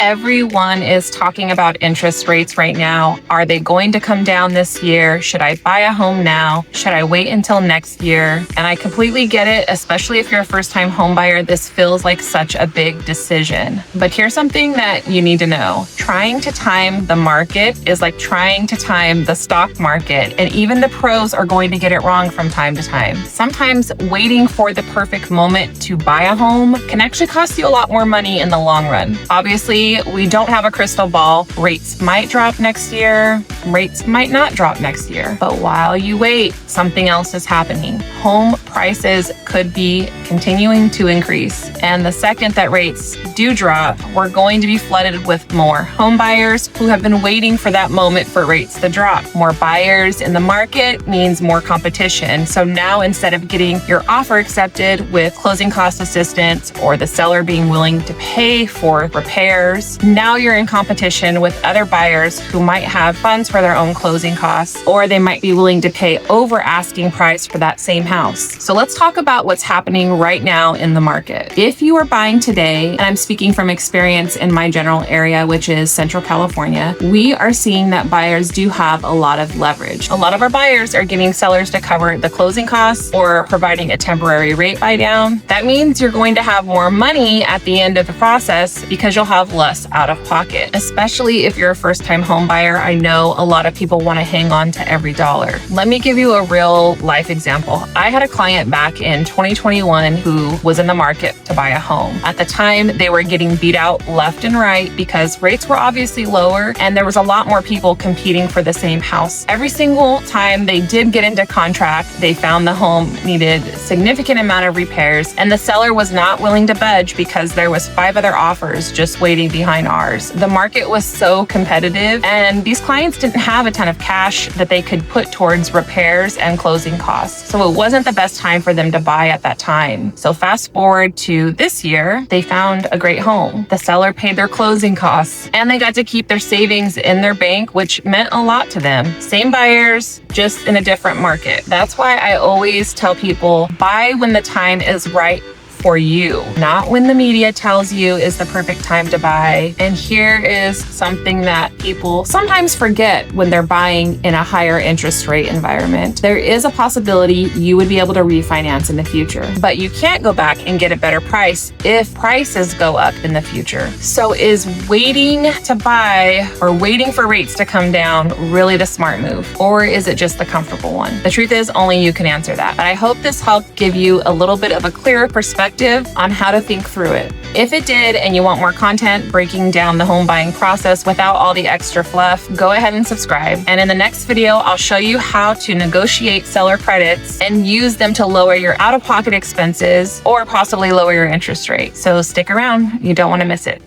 Everyone is talking about interest rates right now. Are they going to come down this year? Should I buy a home now? Should I wait until next year? And I completely get it, especially if you're a first-time home buyer. This feels like such a big decision. But here's something that you need to know. Trying to time the market is like trying to time the stock market, and even the pros are going to get it wrong from time to time. Sometimes waiting for the perfect moment to buy a home can actually cost you a lot more money in the long run. Obviously, we don't have a crystal ball. Rates might drop next year. Rates might not drop next year. But while you wait, something else is happening. Home prices could be continuing to increase. And the second that rates do drop, we're going to be flooded with more home buyers who have been waiting for that moment for rates to drop. More buyers in the market means more competition. So now, instead of getting your offer accepted with closing cost assistance or the seller being willing to pay for repairs, now you're in competition with other buyers who might have funds for their own closing costs, or they might be willing to pay over asking price for that same house. So let's talk about what's happening right now in the market. If you are buying today, and I'm speaking from experience in my general area, which is Central California, we are seeing that buyers do have a lot of leverage. A lot of our buyers are getting sellers to cover the closing costs or providing a temporary rate buy down. That means you're going to have more money at the end of the process because you'll have less out of pocket. Especially if you're a first-time home buyer, I know a lot of people want to hang on to every dollar. Let me give you a real life example. I had a client back in 2021 who was in the market to buy a home. At the time, they were getting beat out left and right because rates were obviously lower and there was a lot more people competing for the same house. Every single time they did get into contract, they found the home needed a significant amount of repairs and the seller was not willing to budge because there was 5 other offers just waiting behind ours. The market was so competitive and these clients didn't have a ton of cash that they could put towards repairs and closing costs. So it wasn't the best time for them to buy at that time. So fast forward to this year, they found a great home. The seller paid their closing costs and they got to keep their savings in their bank, which meant a lot to them. Same buyers, just in a different market. That's why I always tell people, buy when the time is right for you, not when the media tells you is the perfect time to buy. And here is something that people sometimes forget when they're buying in a higher interest rate environment. There is a possibility you would be able to refinance in the future, but you can't go back and get a better price if prices go up in the future. So is waiting to buy or waiting for rates to come down really the smart move? Or is it just the comfortable one? The truth is only you can answer that. But I hope this helped give you a little bit of a clearer perspective on how to think through it. If it did and you want more content breaking down the home buying process without all the extra fluff, go ahead and subscribe. And in the next video, I'll show you how to negotiate seller credits and use them to lower your out-of-pocket expenses or possibly lower your interest rate. So stick around, you don't want to miss it.